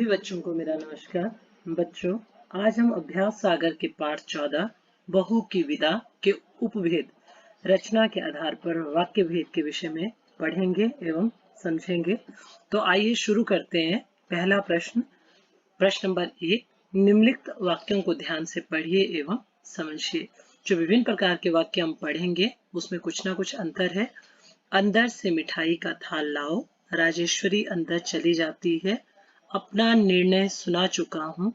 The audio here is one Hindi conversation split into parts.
सभी बच्चों को मेरा नमस्कार। बच्चों, आज हम अभ्यास सागर के पाठ 14 बहु की विदा के उपभेद रचना के आधार पर वाक्य भेद के विषय में पढ़ेंगे एवं समझेंगे। तो आइए शुरू करते हैं। पहला प्रश्न नंबर 1, निम्नलिखित वाक्यों को ध्यान से पढ़िए एवं समझिए। जो विभिन्न प्रकार के वाक्य हम पढ़ेंगे उसमें कुछ ना कुछ अंतर है। अंदर से मिठाई का थाल लाओ, राजेश्वरी अंदर चली जाती है। अपना निर्णय सुना चुका हूँ,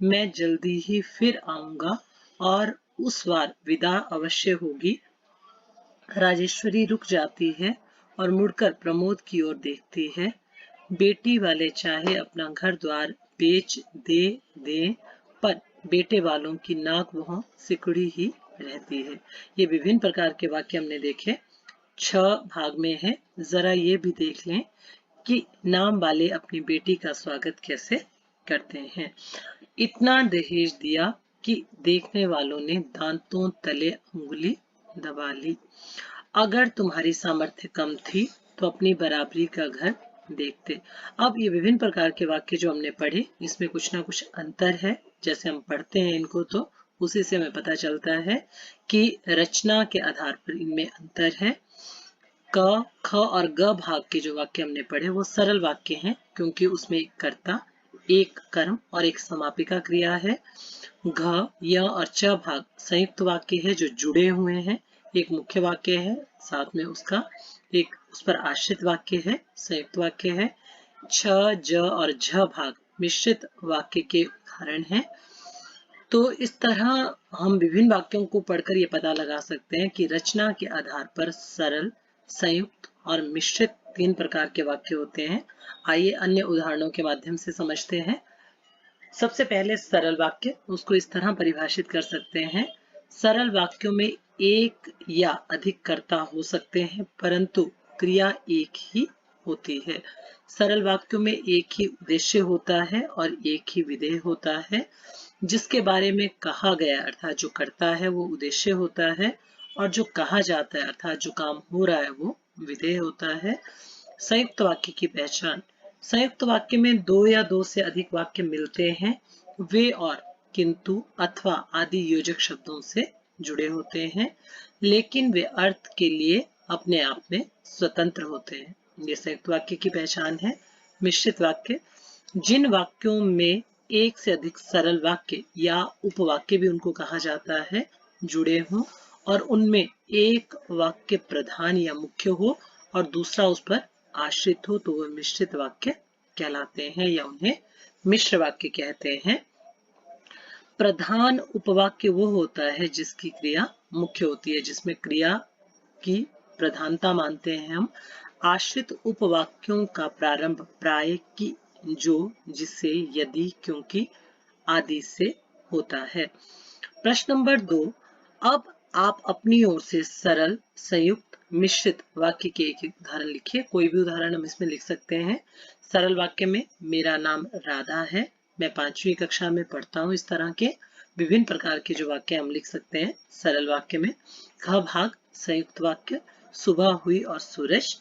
मैं जल्दी ही फिर आऊंगा और उस बार विदा अवश्य होगी। राजेश्वरी रुक जाती है और मुड़कर प्रमोद की ओर देखती है। बेटी वाले चाहे अपना घर द्वार बेच दे पर बेटे वालों की नाक वहाँ सिकुड़ी ही रहती है। ये विभिन्न प्रकार के वाक्य हमने देखे, 6 भाग में है। जरा ये भी देख लें कि नाम वाले अपनी बेटी का स्वागत कैसे करते हैं। इतना दहेज दिया कि देखने वालों ने दांतों तले उंगली दबा ली। अगर तुम्हारी सामर्थ्य कम थी तो अपनी बराबरी का घर देखते। अब ये विभिन्न प्रकार के वाक्य जो हमने पढ़े, इसमें कुछ ना कुछ अंतर है। जैसे हम पढ़ते हैं इनको तो उसी से हमें पता चलता है कि रचना के आधार पर इनमें अंतर है। क, ख और ग भाग के जो वाक्य हमने पढ़े वो सरल वाक्य हैं, क्योंकि उसमें एक कर्ता, एक कर्म और एक समापिका क्रिया है। घ, य और च भाग संयुक्त वाक्य है जो जुड़े हुए हैं। एक मुख्य वाक्य है, साथ में उसका एक उस पर आश्रित वाक्य है, संयुक्त वाक्य है। छ, ज और झ भाग मिश्रित वाक्य के उदाहरण हैं। तो इस तरह हम विभिन्न वाक्यों को पढ़कर ये पता लगा सकते हैं कि रचना के आधार पर सरल, संयुक्त और मिश्रित 3 प्रकार के वाक्य होते हैं। आइए अन्य उदाहरणों के माध्यम से समझते हैं। सबसे पहले सरल वाक्य, उसको इस तरह परिभाषित कर सकते हैं। सरल वाक्यों में एक या अधिक कर्ता हो सकते हैं परंतु क्रिया एक ही होती है। सरल वाक्यों में एक ही उद्देश्य होता है और एक ही विधेय होता है। जिसके बारे में कहा गया अर्थात जो करता है वो उद्देश्य होता है और जो कहा जाता है अर्थात जो काम हो रहा है वो विधेय होता है। संयुक्त वाक्य की पहचान, संयुक्त वाक्य में 2 या 2 से अधिक वाक्य मिलते हैं। वे और, किंतु, अथवा आदि योजक शब्दों से जुड़े होते हैं, लेकिन वे अर्थ के लिए अपने आप में स्वतंत्र होते हैं। ये संयुक्त वाक्य की पहचान है। मिश्रित वाक्य, जिन वाक्यों में एक से अधिक सरल वाक्य या उपवाक्य भी उनको कहा जाता है जुड़े हों और उनमें एक वाक्य प्रधान या मुख्य हो और दूसरा उस पर आश्रित हो तो वह मिश्रित वाक्य कहलाते हैं या उन्हें मिश्र वाक्य कहते हैं। प्रधान उपवाक्य वो होता है जिसकी क्रिया मुख्य होती है, जिसमें क्रिया की प्रधानता मानते हैं हम। आश्रित उपवाक्यों का प्रारंभ प्राय की, जो, जिससे, यदि, क्योंकि आदि से होता है। प्रश्न नंबर 2, अब आप अपनी ओर से सरल, संयुक्त, मिश्रित वाक्य के एक उदाहरण लिखिए। कोई भी उदाहरण हम इसमें लिख सकते हैं। सरल वाक्य में मेरा नाम राधा है, मैं 5वीं कक्षा में पढ़ता हूँ। इस तरह के विभिन्न प्रकार के जो वाक्य हम लिख सकते हैं सरल वाक्य में। ख भाग संयुक्त वाक्य, सुबह हुई और सूरज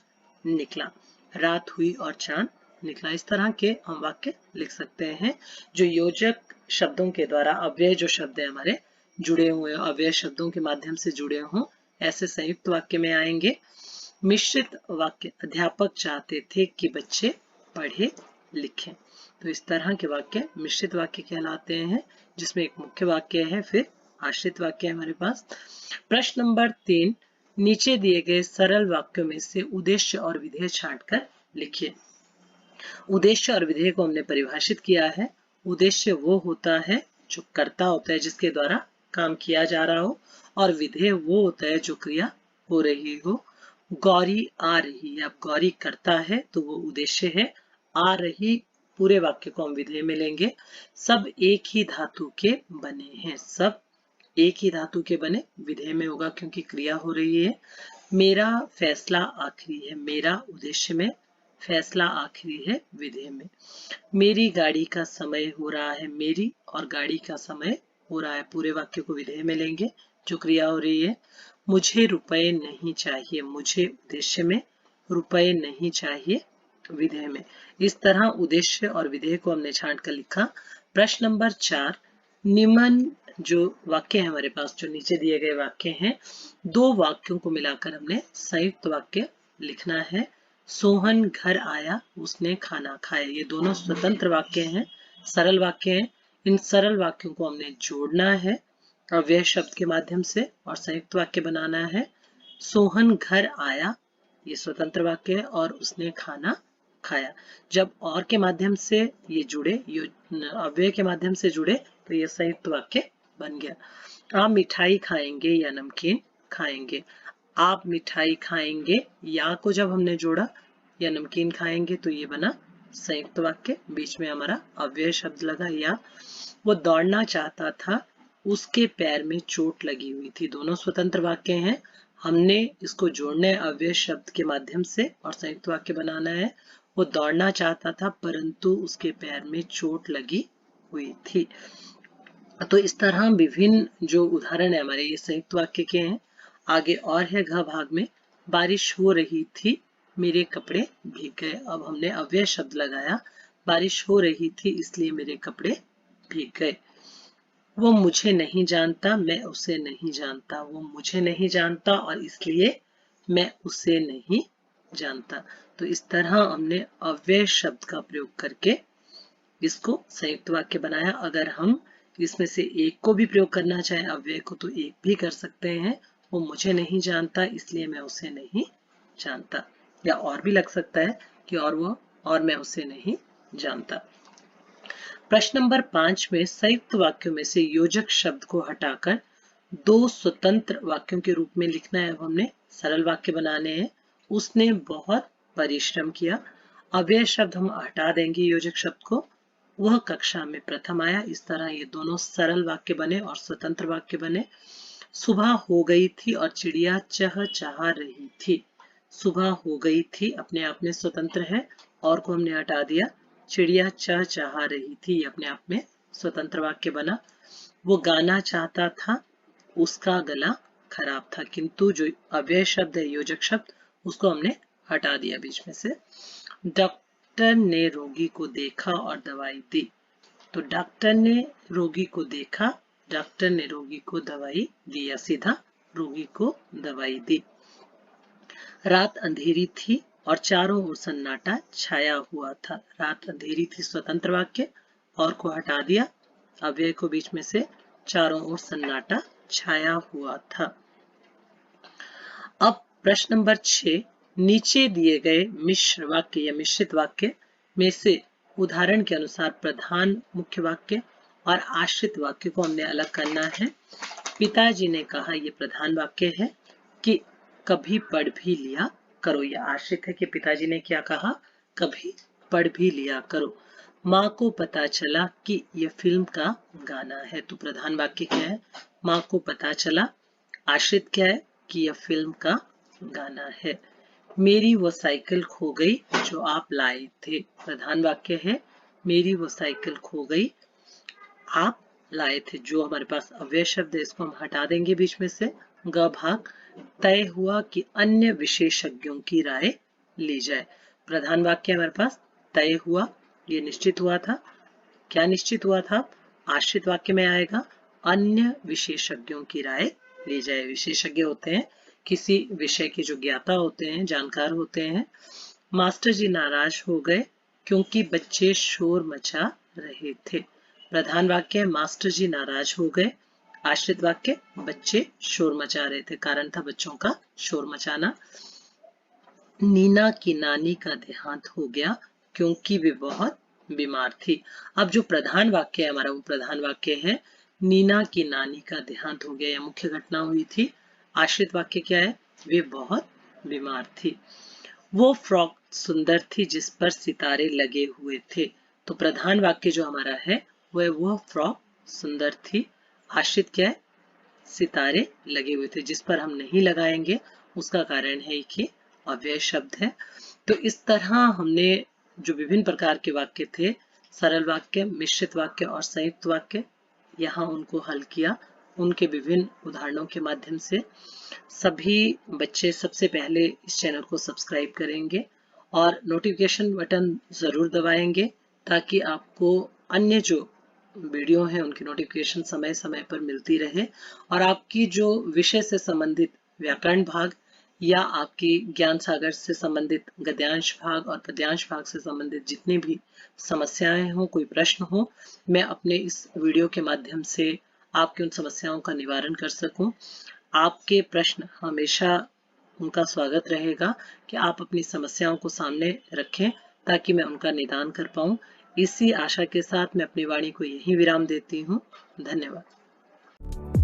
निकला, रात हुई और चांद निकला। इस तरह के हम वाक्य लिख सकते हैं जो योजक शब्दों के द्वारा अव्यय जो शब्द है हमारे जुड़े हुए, अव्यय शब्दों के माध्यम से जुड़े हों, ऐसे संयुक्त वाक्य में आएंगे। मिश्रित वाक्य, अध्यापक चाहते थे कि बच्चे पढ़े लिखें। तो इस तरह के वाक्य मिश्रित वाक्य कहलाते हैं, जिसमें एक मुख्य वाक्य है फिर आश्रित वाक्य है हमारे पास। प्रश्न नंबर 3, नीचे दिए गए सरल वाक्यों में से उद्देश्य और विधेय छांटकर लिखिए। उद्देश्य और विधेय को हमने परिभाषित किया है। उद्देश्य वो होता है जो कर्ता होता है जिसके द्वारा काम किया जा रहा हो, और विधेय वो होता है जो क्रिया हो रही हो। गौरी आ रही, अब गौरी करता है तो वो उद्देश्य है। आ रही पूरे वाक्य को हम विधेय में लेंगे। सब एक ही धातु के बने हैं, सब एक ही धातु के बने विधेय में होगा क्योंकि क्रिया हो रही है। मेरा फैसला आखिरी है, मेरा उद्देश्य में, फैसला आखिरी है विधेय में। मेरी गाड़ी का समय हो रहा है, मेरी और गाड़ी का समय हो रहा है, पूरे वाक्य को विधेय में लेंगे जो क्रिया हो रही है। मुझे रुपए नहीं चाहिए, मुझे उद्देश्य में, रुपए नहीं चाहिए विधेय में। इस तरह उद्देश्य और विधेय को हमने छांट कर लिखा। प्रश्न नंबर 4, निम्न जो वाक्य है हमारे पास, जो नीचे दिए गए वाक्य हैं, दो वाक्यों को मिलाकर हमने संयुक्त वाक्य लिखना है। सोहन घर आया, उसने खाना खाया। ये दोनों स्वतंत्र वाक्य हैं, सरल वाक्य हैं। इन सरल वाक्यों को हमने जोड़ना है अव्यय शब्द के माध्यम से और संयुक्त वाक्य बनाना है। सोहन घर आया, ये स्वतंत्र वाक्य है, और उसने खाना खाया। जब और के माध्यम से ये जुड़े, अव्यय के माध्यम से जुड़े, तो ये संयुक्त वाक्य बन गया। आप मिठाई खाएंगे या नमकीन खाएंगे। आप मिठाई खाएंगे, या को जब हमने जोड़ा, या नमकीन खाएंगे, तो ये बना संयुक्त वाक्य। बीच में हमारा अव्यय शब्द लगा या। वो दौड़ना चाहता था, उसके पैर में चोट लगी हुई थी। दोनों स्वतंत्र वाक्य हैं, हमने इसको जोड़ना है अव्यय शब्द के माध्यम से और संयुक्त वाक्य बनाना है। वो दौड़ना चाहता था परंतु उसके पैर में चोट लगी हुई थी। तो इस तरह विभिन्न जो उदाहरण है हमारे, ये संयुक्त वाक्य के हैं। आगे और है घ भाग में, बारिश हो रही थी, मेरे कपड़े भीग गए। अब हमने अव्यय शब्द लगाया, बारिश हो रही थी इसलिए मेरे कपड़े भीग गए। वो मुझे नहीं जानता, मैं उसे नहीं जानता। वो मुझे नहीं जानता और इसलिए मैं उसे नहीं जानता। तो इस तरह हमने अव्यय शब्द का प्रयोग करके इसको संयुक्त वाक्य बनाया। अगर हम इसमें से एक को भी प्रयोग करना चाहें अव्यय को, तो एक भी कर सकते हैं। वो मुझे नहीं जानता इसलिए मैं उसे नहीं जानता, या और भी लग सकता है कि और मैं उसे नहीं जानता। प्रश्न नंबर 5 में संयुक्त वाक्यों में से योजक शब्द को हटाकर दो स्वतंत्र वाक्यों के रूप में लिखना है। अब हमने सरल वाक्य बनाने हैं। उसने बहुत परिश्रम किया। अव्यय शब्द हम हटा देंगे योजक शब्द को। वह कक्षा में प्रथम आया। इस तरह ये दोनों सरल वाक्य बने और स्वतंत्र वाक्य बने। सुबह हो गई थी और चिड़िया चहचहा रही थी। सुबह हो गई थी अपने आप में स्वतंत्र है, और को हमने हटा दिया। चिड़िया चहचहा रही थी, अपने आप में स्वतंत्र वाक्य बना। वो गाना चाहता था, उसका गला खराब था। किंतु जो अव्यय शब्द है योजक शब्द, उसको हमने हटा दिया बीच में से। डॉक्टर ने रोगी को देखा और दवाई दी। तो डॉक्टर ने रोगी को देखा, डॉक्टर ने रोगी को दवाई दी, या सीधा रोगी को दवाई दी। रात अंधेरी थी और चारों ओर सन्नाटा छाया हुआ था। रात अंधेरी थी स्वतंत्र वाक्य, और को हटा दिया, अव्यय को बीच में से, चारों ओर सन्नाटा छाया हुआ था। अब प्रश्न नंबर 6, नीचे दिए गए मिश्र वाक्य या मिश्रित वाक्य में से उदाहरण के अनुसार प्रधान मुख्य वाक्य और आश्रित वाक्य को हमने अलग करना है। पिताजी ने कहा, यह प्रधान वाक्य है, कि कभी पढ़ भी लिया करो। यह आश्रित है कि पिताजी ने क्या कहा, कभी पढ़ भी लिया करो। माँ को पता चला कि यह फिल्म का गाना है। तो प्रधान वाक्य क्या है, माँ को पता चला। आश्रित क्या है, कि यह फिल्म का गाना है। मेरी वो साइकिल खो गई जो आप लाए थे। प्रधान वाक्य है, मेरी वो साइकिल खो गई, आप लाए थे। जो हमारे पास अव्यय शब्द है इसको हम हटा देंगे बीच में से। ग भाग, तय हुआ कि अन्य विशेषज्ञों की राय ली जाए। प्रधान वाक्य हमारे पास तय हुआ, ये निश्चित हुआ था। क्या निश्चित हुआ था, आश्रित वाक्य में आएगा अन्य विशेषज्ञों की राय ली जाए। विशेषज्ञ होते हैं किसी विषय के जो ज्ञाता होते हैं, जानकार होते हैं। मास्टर जी नाराज हो गए क्योंकि बच्चे शोर मचा रहे थे। प्रधान वाक्य मास्टर जी नाराज हो गए। आश्रित वाक्य बच्चे शोर मचा रहे थे, कारण था बच्चों का शोर मचाना। नीना की नानी का देहांत हो गया क्योंकि वे बहुत बीमार थी। अब जो प्रधान वाक्य है हमारा, वो प्रधान वाक्य है, नीना की नानी का देहांत हो गया या मुख्य घटना हुई थी। आश्रित वाक्य क्या है, वे बहुत बीमार थी। वो फ्रॉक सुंदर थी जिस पर सितारे लगे हुए थे। तो प्रधान वाक्य जो हमारा है वह फ्रॉक सुंदर थी। आश्रित क्या है, सितारे लगे हुए थे, जिस पर हम नहीं लगाएंगे उसका कारण है कि अव्यय शब्द है। तो इस तरह हमने जो विभिन्न प्रकार के वाक्य थे, सरल वाक्य, मिश्रित वाक्य और संयुक्त वाक्य, यहाँ उनको हल किया उनके विभिन्न उदाहरणों के माध्यम से। सभी बच्चे सबसे पहले इस चैनल को सब्सक्राइब करेंगे और नोटिफिकेशन बटन ज़रूर दबाएंगे ताकि आपको अन्य जो वीडियो हैं उनकी नोटिफिकेशन समय समय पर मिलती रहे और आपकी जो विषय से संबंधित व्याकरण भाग या आपकी ज्ञान सागर से संबंधित गद्यांश भाग और पद्यांश भाग से संबंधित जितनी भी समस्याएं हो, कोई प्रश्न हो, मैं अपने इस वीडियो के माध्यम से आपकी उन समस्याओं का निवारण कर सकूं। आपके प्रश्न हमेशा उनका स्वागत रहेगा कि आप अपनी समस्याओं को सामने रखें ताकि मैं उनका निदान कर पाऊं। इसी आशा के साथ मैं अपनी वाणी को यहीं विराम देती हूं। धन्यवाद।